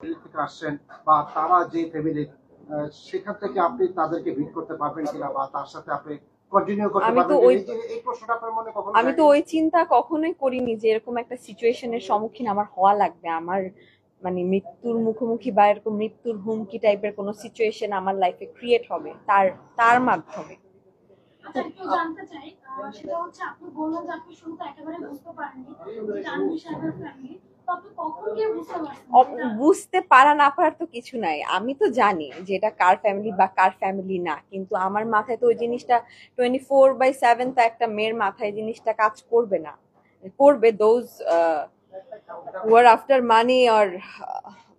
থেকে আসছেন বা তারা যে ফ্যামিলির সেখান থেকে আপনি তাদেরকে ভিট করতে পারবেন কিনা বা তার সাথে আপনি কন্টিনিউ করতে পারবেন কিনা, এই প্রশ্নটা আপনার মনে কখনো আমি তো ওই চিন্তা কখনোই করিনি যে এরকম একটা সিচুয়েশনের সম্মুখীন আমার হওয়া লাগবে, আমার মানে মৃত্যুর মুখোমুখি বা এরকম মৃত্যুর হুমকি টাইপের কোনো সিচুয়েশন আমার লাইফে ক্রিয়েট হবে তার তার মাধ্যমে। আচ্ছা, একটু জানতে চাই, সেটা হচ্ছে আপনি বললেন যে আপনি শুরুতে একেবারে বুঝতে পারেননি যে তানভীর সাহেবের ফ্যামিলি, তো আপনি কখন গিয়ে বুঝতে পারছেন? বুঝতে পারা না পারার তো কিছু নাই, আমি তো জানি যে এটা কার ফ্যামিলি বা কার ফ্যামিলি না, কিন্তু আমার মাথায় তো ওই জিনিসটা 24/7 তো একটা মেয়ের মাথায় জিনিসটা কাজ করবে না, করবে those who R after money আর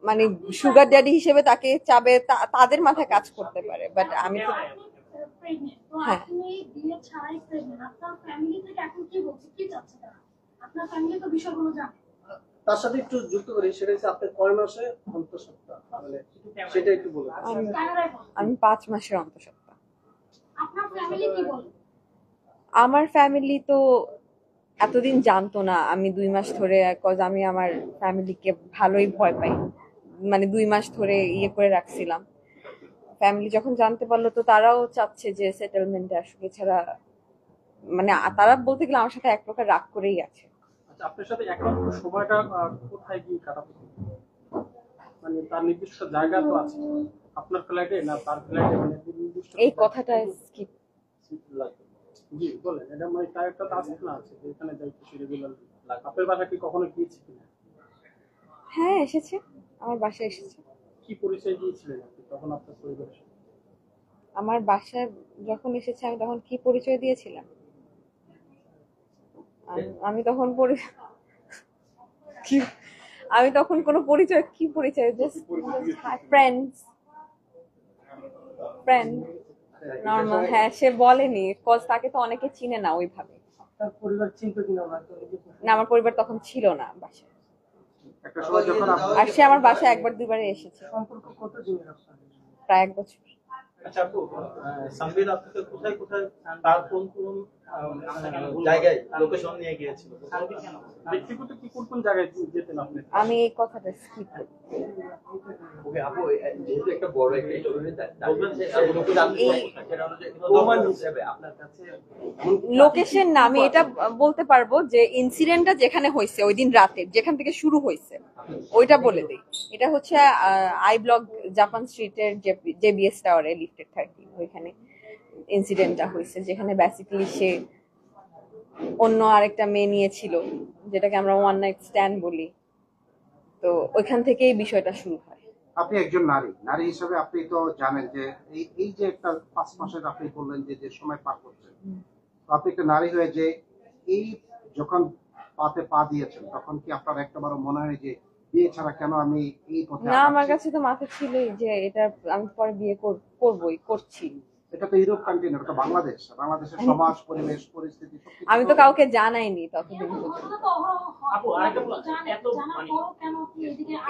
মানে সুগার ড্যাডি হিসেবে তাকে চাবে, তাদের মাথায় কাজ করতে পারে, বাট আমি তো হ্যাঁ, আপনি বিয়ে ছাড়াই প্রেগন্যান্ট, আপনার ফ্যামিলি থেকে এখন কি বলছে, কি চাচ্ছে তারা? আপনার ফ্যামিলি তো বিষয়গুলো জানে। তার সাথে একটু যুক্ত করি, সেটা হচ্ছে আপনার কয় মাসে অন্তঃসত্ত্বা, মানে সেটা একটু বলুন। আমি 5 মাসের অন্তঃসত্ত্বা। আপনার ফ্যামিলি কি বলে? আমার ফ্যামিলি তো এতদিন জানতো না আমি 2 মাস ধরে, কজ আমি আমার ফ্যামিলিকে ভালোই ভয় পাই, মানে 2 মাস ধরে ইয়ে করে রাখছিলাম। ফ্যামিলি যখন জানতে পারলো তো তারাও চাচ্ছে যে সেটেলমেন্টে আসুক, এছাড়া মানে তারা বলতে গেলে আমার সাথে এক প্রকার রাগ করেই আছে। আচ্ছা, আপনার সাথে এখন সময়টা কোথায় গিয়ে কাটাতে, মানে তার নির্দিষ্ট জায়গা তো আছে, আপনার ফ্ল্যাটে না তার ফ্ল্যাটে, মানে নির্দিষ্ট এই কথাটা স্কিপ লাগে। জি বলেন, এটা মানে তার একটা টাস্ক না আছে যে এখানে যাইতে রেগুলার লাগে। আপনার বাসা কি কখনো গিয়েছে কিনা? হ্যাঁ এসেছে, আমার বাসায় এসেছে। কি পরিচয় দিয়েছিলেন আপনি তখন আপনার পরিবারের সাথে? আমার বাসায় যখন এসেছে আমি তখন কি পরিচয় দিয়েছিলাম? আমি তখন আমি তখন কোনো পরিচয়, কি পরিচয়, জাস্ট ফ্রেন্ডস, ফ্রেন্ড, নর্মাল। হ্যাঁ, সে বলেনি, কজ তাকে তো অনেকে চিনে না ওইভাবে। আপনার পরিবার চিনতো কিনা? না, আমার পরিবার তখন ছিল না বাসায়। একটা সময় যখন আর সে আমার বাসায় একবার দুইবারে এসেছে। সম্পর্ক কত দিনের আপনার? প্রায় 1 বছর। আচ্ছা আপু, সানভীর আপনাকে কোথায় কোথায় তার কোন কোন জায়গায় লোকেশন নিয়ে গিয়েছিল? ব্যক্তিগত কি কোন কোন জায়গায় যেতেন আপনি? আমি এই কথাটা স্কিপ করি। ওকে আপু, যেহেতু একটা বড় একটা ইন্টারভিউ বলবেন যে আপনার কাছে লোকেশন না, আমি এটা বলতে পারবো যে ইনসিডেন্টটা যেখানে হয়েছে ওই দিন রাতে, যেখান থেকে শুরু হয়েছে ওইটা বলে দেই। এটা হচ্ছে আই ব্লক জাপান স্ট্রিটের জেবিএস টাওয়ারে লিফটেড 30 ওইখানে ইনসিডেন্টটা হয়েছে, যেখানে বেসিক্যালি সে অন্য আরেকটা মেয়ে নিয়েছিল, যেটাকে আমরা ওয়ান নাইট স্ট্যান্ড বলি। তো ওইখান থেকেই বিষয়টা শুরু হয়। আপনি একজন নারী নারী হিসেবে আপনি তো জানেন যে এই যে একটা 5 মাসের আপনি বললেন যে সময় পার করছেন, তো আপনি একটা নারী হয়ে যে এই যখন পাতে পা দিয়েছেন তখন কি আপনার একটাবারও মনে হয় যে বিয়ে ছাড়া কেন আমি এই পথে না, আমার কাছে তো মাথা ছিলই যে এটা আমি পরে বিয়ে করবই, করছি। এটা তো ইউরোপ কান্ট্রি না, এটা বাংলাদেশ, বাংলাদেশের সমাজ পরিবেশ পরিস্থিতি সবকিছু আমি তো কাউকে জানাইনি ততদিন পর্যন্ত।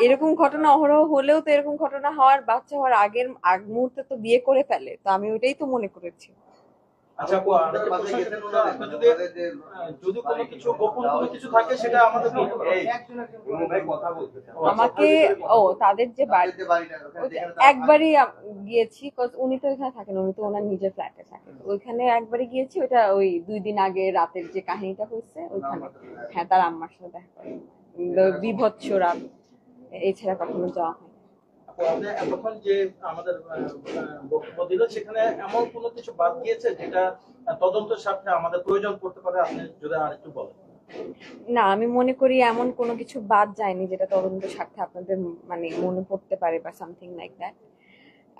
এরকম ঘটনা অহরহ হলেও তো এরকম ঘটনা হওয়ার, বাচ্চা হওয়ার আগ মুহূর্তে তো বিয়ে করে ফেলে, তো আমি ওইটাই তো মনে করেছি। আচ্ছা আপু, যদি কোনো কিছু গোপন কোনো কিছু থাকে সেটা আমাদের আমাকে তাদের যে একবারই গিয়েছি, উনি তো এখানে থাকেন, উনি তো ওনার নিজের ফ্ল্যাটে থাকেন, ওইখানে একবারই গিয়েছি। ওইটা ওই 2 দিন আগে রাতের যে কাহিনীটা হয়েছে ওইখানে। হ্যাঁ, তার আম্মার সাথে দেখা করে, বিভৎস রাত, এছাড়া কখনো যাওয়া হয়। তখন যে আমাদের বক্তব্য দিল সেখানে এমন কোনো কিছু বাদ গিয়েছে যেটা তদন্তের সাথে আমাদের প্রয়োজন পড়তে পারে, আপনি যদি আরেকটু বলেন। না, আমি মনে করি এমন কোনো কিছু বাদ যায়নি যেটা তদন্তের স্বার্থে আপনাদের মানে মনে পড়তে পারে বা সামথিং লাইক দ্যাট।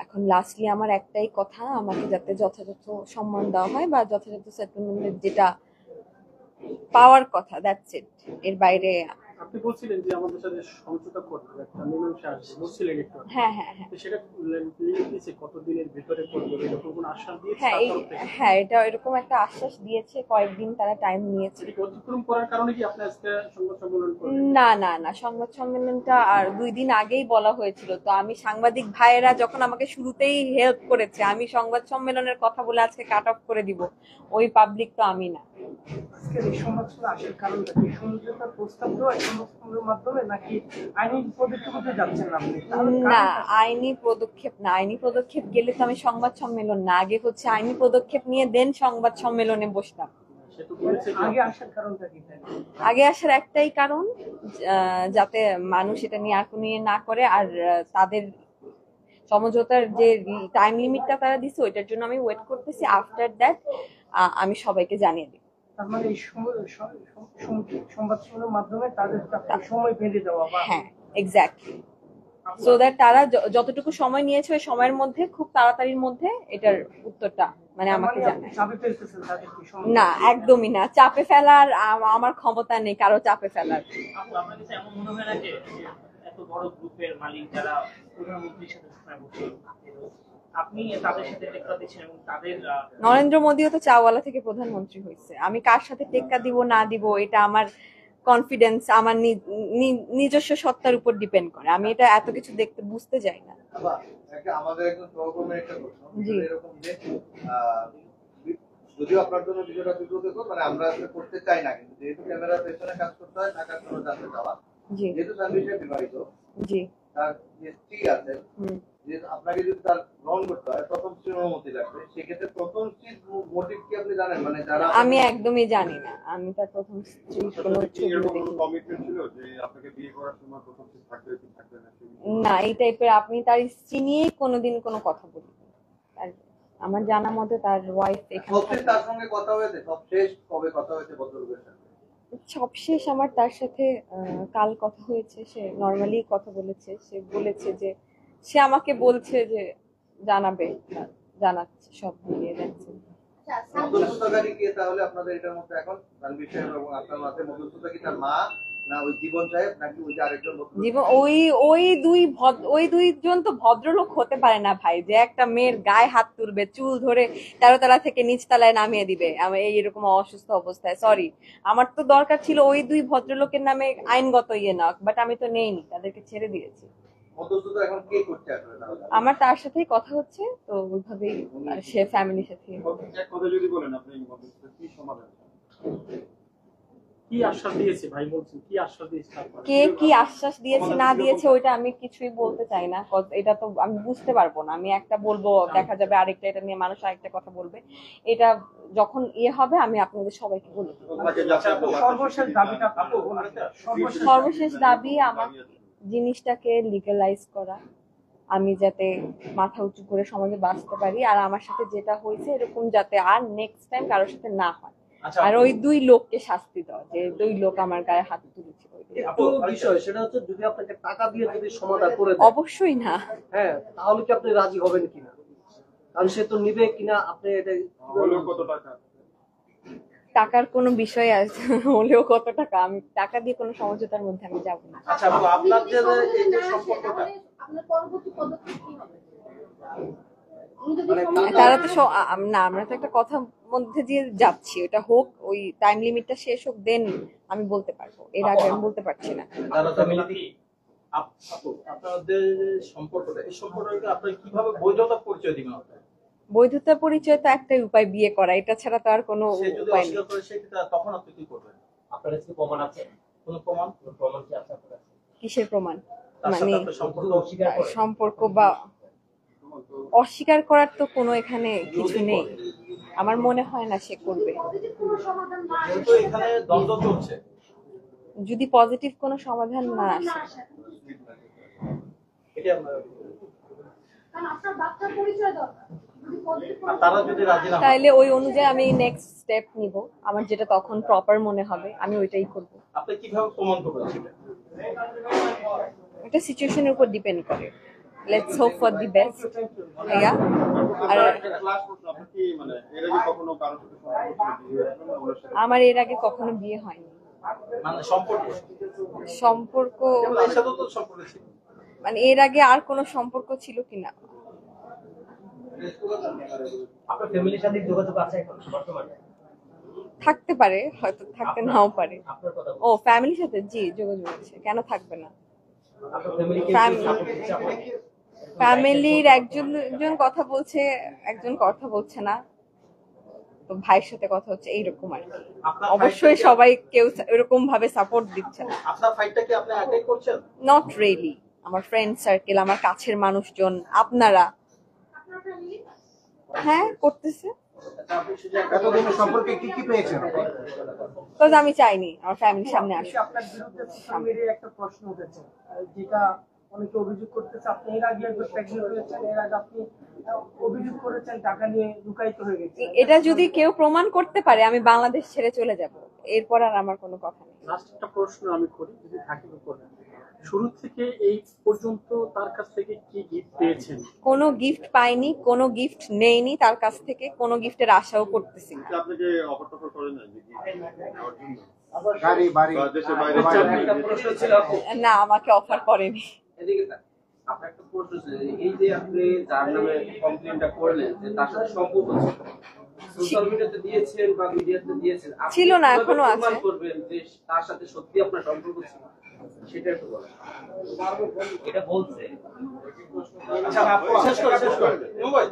এখন লাস্টলি আমার একটাই কথা, আমাকে যাতে যথাযথ সম্মান দেওয়া হয় বা যথাযথ সেটেলমেন্টের যেটা পাওয়ার কথা, দ্যাটস ইট। এর বাইরে আপনি বলছিলেন যে আমাদের সাথে সমঝোতা করতে একটা মীমাংসা আসবে, বলছিলেন একটু। হ্যাঁ হ্যাঁ হ্যাঁ, সেটা দিয়েছে কতদিনের ভিতরে করবে, এরকম কোনো আশ্বাস দিয়েছে? হ্যাঁ, এটা এরকম একটা আশ্বাস দিয়েছে, কয়েকদিন তারা টাইম নিয়েছে। অতিক্রম করার কারণে কি আপনি আজকে সংবাদ সম্মেলন করলেন? না না না, সংবাদ সম্মেলনটা আর 2 দিন আগেই বলা হয়েছিল। তো আমি সাংবাদিক ভাইয়েরা যখন আমাকে শুরুতেই হেল্প করেছে, আমি সংবাদ সম্মেলনের কথা বলে আজকে কাট অফ করে দিব, ওই পাবলিক তো আমি না। আজকের এই সংবাদ আসার কারণটা কি সমঝোতার প্রস্তাব দেওয়া? সংস্কারের মাধ্যমে নাকি আইনি পদক্ষেপে যাচ্ছেন আপনি? তাহলে না, কারণটা কি? আইনি পদক্ষেপ না। আইনি পদক্ষেপ গেলে তো আমি সংবাদ সম্মেলন না, আগে হচ্ছে আইনি পদক্ষেপ নিয়ে দেন সংবাদ সম্মেলনে বসতাম। সে তো বলেছে যে আগে আসার কারণটা কি? আগে আসার একটাই কারণ, যাতে মানুষ এটা নিয়ে আর কোনো ইয়ে না করে, আর তাদের সমঝোতার যে টাইম লিমিটটা তারা দিছে ওইটার জন্য আমি ওয়েট করতেছি। আফটার দ্যাট আমি সবাইকে জানিয়ে দিই। তার মানে এই সংবাদ সম্মেলনের মাধ্যমে তাদের কাছে সময় বেঁধে দেওয়া বা হ্যাঁ, এক্স্যাক্টলি, সো দ্যাট তারা যতটুকু সময় নিয়েছে ওই সময়ের মধ্যে খুব তাড়াতাড়ির মধ্যে এটার উত্তরটা মানে আমাকে জানায়। চাপে ফেলতেছেন তাদের কি সময়? না, একদমই না। চাপে ফেলার আমার ক্ষমতা নেই কারো চাপে ফেলার। আপনার কাছে এমন মনে হয় না যে এত বড় গ্রুপের মালিক যারা প্রধানমন্ত্রীর সাথে আপনি তাদের সাথে টেক্কা দিচ্ছেন এবং তাদের নরেন্দ্র মোদীও তো চাওয়ালা থেকে প্রধানমন্ত্রী হয়েছে। আমি কার সাথে টেক্কা দিব না দিব এটা আমার কনফিডেন্স, আমার নিজস্ব সত্তার উপর ডিপেন্ড করে। আমি এটা এত কিছু দেখতে বুঝতে যাই না। আমাদের একজন সহকর্মীর একটা প্রশ্ন জি। এরকম যে যদিও আপনার জন্য ভিডিওটা বিব্রতকর, মানে আমরা আসলে করতে চাই না, কিন্তু যেহেতু ক্যামেরার পেছনে কাজ করতে হয় টাকার জন্য জানতে চাওয়া, জি যেহেতু সার্ভিসে বিবাহিত, জি তার যে স্ত্রী আছে, হুম। যেহেতু আপনাকে যদি তার গ্রহণ করতে হয় প্রথম স্ত্রীর অনুমতি লাগবে, সেক্ষেত্রে প্রথম স্ত্রীর মোটিভ কি আপনি জানেন? মানে যারা আমি একদমই জানি না। আমি তার প্রথম স্ত্রীর কোনো ছবি দেখিনি। কমিটমেন্ট ছিল যে আপনাকে বিয়ে করার সময় প্রথম স্ত্রী থাকবে কি থাকবে না না, এই টাইপের আপনি তার স্ত্রী নিয়েই কোনোদিন কোনো কথা বলিনি। আর আমার জানা মতে তার ওয়াইফ এখানে সবশেষ থাকে। তার সঙ্গে কথা হয়েছে? সবশেষ কবে কথা হয়েছে ভদ্রলোকের সাথে? সবশেষ আমার তার সাথে কাল কথা হয়েছে। সে নর্মালি কথা বলেছে। সে বলেছে যে সে আমাকে বলছে যে জানাবে, জানাচ্ছে, সব মিলিয়ে যাচ্ছে। মধ্যস্থতাকারী কে তাহলে আপনাদের এটার মধ্যে এখন? তানভীর সাহেব এবং আপনার মাঝে মধ্যস্থতা কি তার মা, না ওই জীবন সাহেব, নাকি ওই যে আরেকজন ভদ্রলোক? জীবন ওই দুইজন তো ভদ্রলোক হতে পারে না ভাই, যে একটা মেয়ের গায়ে হাত তুলবে, চুল ধরে 13 তলা থেকে নিচ তলায় নামিয়ে দিবে আমি এইরকম অসুস্থ অবস্থায়। সরি, আমার তো দরকার ছিল ওই দুই ভদ্রলোকের নামে আইনগত ইয়ে না, বাট আমি তো নেইনি, তাদেরকে ছেড়ে দিয়েছি। মধ্যস্থতা এখন কে করছে আসলে তাহলে? আমার তার সাথেই কথা হচ্ছে, তো ওইভাবেই সে ফ্যামিলির সাথে। এক কথা যদি বলেন আপনি মধ্যস্থতা কি সমাধান চান? কি আশ্বাস দিয়েছে ভাই, বলছেন কি আশ্বাস দিয়েছে তারপরে? কে কি আশ্বাস দিয়েছে না দিয়েছে ওইটা আমি কিছুই বলতে চাই না। এটা তো আমি বুঝতে পারবো না। আমি একটা বলবো, দেখা যাবে আরেকটা, এটা নিয়ে মানুষ আরেকটা কথা বলবে। এটা যখন ইয়ে হবে আমি আপনাদের সবাইকে বলবো। সর্বশেষ দাবিটা সর্বশেষ দাবি আমার জিনিসটাকে লিগালাইজ করা, আমি যাতে মাথা উঁচু করে সমাজে বাঁচতে পারি, আর আমার সাথে যেটা হয়েছে এরকম যাতে আর নেক্সট টাইম কারোর সাথে না হয়। আর ওই দুই লোককে শাস্তি দেওয়া, যে দুই লোক আমার গায়ে হাত তুলেছিল। একটু বিষয় সেটা হচ্ছে, যদি আপনাকে টাকা দিয়ে যদি সমাধান করে দেয়, অবশ্যই না। হ্যাঁ, তাহলে কি আপনি রাজি হবেন কিনা? কারণ সে তো নিবে কিনা আপনি এটা হলেও কত টাকা? টাকার কোনো বিষয় আছে হলেও কত টাকা, আমি টাকা দিয়ে কোনো সমঝোতার মধ্যে আমি যাব না। আচ্ছা আপু, আপনার যে এই যে সম্পর্কটা, আপনার পরবর্তী পদক্ষেপ কি হবে? তারা তো না, আমরা তো একটা কথার মধ্যে দিয়ে যাচ্ছি, ওটা হোক, ওই টাইম লিমিটটা শেষ হোক, দেন আমি বলতে পারবো। এর আগে আমি বলতে পারছি না। যারা ফ্যামিলি আপু, আপনাদের সম্পর্কটা, এই সম্পর্কটাকে আপনি কিভাবে বৈধতা পরিচয় দিবেন? আপনার বৈধতা পরিচয় তো একটাই উপায়, বিয়ে করা। এটা ছাড়া তো আর কোনো সে যদি উপায় নেই। অস্বীকার করে, সেক্ষেত্রে তখন আপনি কি করবেন? আপনার কাছে প্রমাণ আছে? কোনো প্রমাণ কি আছে আপনার কাছে? কিসের প্রমাণ? তার সাথে মানে আপনার সম্পর্ক অস্বীকার করে? সম্পর্ক বা অস্বীকার করার তো কোনো এখানে কিছু নেই। আমার মনে হয় না সে করবে। পজিটিভ কোনো সমাধান না আসে, যেহেতু এখানে দ্বন্দ্ব চলছে, যদি পজিটিভ কোনো সমাধান না আসে, এটা আপনার, কারণ আপনার বাচ্চার পরিচয় দরকার। যদি পজিটিভ আর তারা যদি রাজি না হয়, তাইলে ওই অনুযায়ী আমি নেক্সট স্টেপ নিব। আমার যেটা তখন প্রপার মনে হবে আমি ওইটাই করব। আপনি কিভাবে প্রমাণ করবেন সেটা? এটা সিচুয়েশনের উপর ডিপেন্ড করে। Let's hope for the best. ভাইয়া, আর লাস্ট প্রশ্ন, আপনি কি মানে এর আগে কখনো কারোর সাথে সম্পর্ক বিয়ে হয়েছিল না ওনার সাথে? আমার এর আগে কখনো বিয়ে হয়নি। মানে সম্পর্ক সম্পর্ক এর সাথে তো সম্পর্ক ছিল। মানে এর আগে আর কোনো সম্পর্ক ছিল কিনা আপনার ফ্যামিলির সাথে যোগাযোগ আছে এখন বর্তমানে? থাকতে পারে, হয়তো থাকতে নাও পারে। আপনার কথা ও ফ্যামিলির সাথে জি যোগাযোগ আছে, কেন থাকবে না? আপনার ফ্যামিলি কে সাপোর্ট দিচ্ছে আপনাকে? ফ্যামিলির একজন কথা বলছে, একজন কথা বলছে না। তো ভাইয়ের সাথে কথা হচ্ছে এইরকম আর কি। আপনার অবশ্যই ফাইটটা কি- সবাই কেউ এরকম ভাবে সাপোর্ট দিচ্ছে না, আপনার ফাইটটা কি আপনি একাই করছেন? Not really. আমার ফ্রেন্ড সার্কেল, আমার কাছের মানুষজন, আপনারা, আপনার ফ্যামিলি হ্যাঁ করতেছে। এতদিনের সম্পর্কে কি কি পেয়েছেন? বিকজ আমি চাইনি আমার ফ্যামিলির সামনে আসুক। আপনার বিরুদ্ধে সোশ্যাল মিডিয়ায় একটা প্রশ্ন উঠেছে, যেটা অনেকে অভিযোগ করতেছে আপনি এর আগে একবার প্রেগনেন্ট হয়েছেন, এর আগে আপনি অভিযোগ করেছেন টাকা নিয়ে লুকায়িত হয়ে গেছে। এটা যদি কেউ প্রমাণ করতে পারে আমি বাংলাদেশ ছেড়ে চলে যাব, এরপর আর আমার কোনো কথা নেই। লাস্ট একটা প্রশ্ন আমি করি, যদি থাকে করে, শুরু থেকে এই পর্যন্ত তার কাছ থেকে কি গিফট পেয়েছেন? কোনো গিফট পাইনি, কোনো গিফট নেইনি তার কাছ থেকে, কোনো গিফটের আশাও করতেছি না। আপনাকে অফার টফার করে না যে কি নেওয়ার জন্য? গাড়ি বাড়ি বা দেশের বাইরে একটা প্রশ্ন ছিল আপু, না, আমাকে অফার করেনি। এদিকে তাক। আপনার একটা প্রশ্ন ছিল যে এই যে আপনি যার নামে কমপ্লেনটা করলেন যে তার সাথে সম্পর্ক ছিল, সোশ্যাল মিডিয়াতে দিয়েছেন বা মিডিয়াতে দিয়েছেন, আপনি ছিল না, কিভাবে এখনো প্রমাণ আছে। করবেন যে তার সাথে সত্যি আপনার সম্পর্ক ছিল, সেটা একটু বলেন। এটা বলছে। আচ্ছা আপু শেষ করেন Mumbai.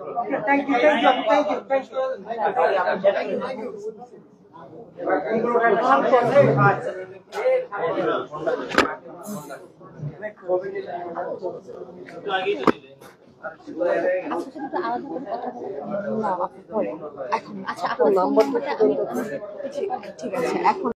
Thank you, thank you. একটু আগেই তো দিলে। না, পরে এখন আচ্ছা আপনার নাম্বারটা ঠিক আছে এখন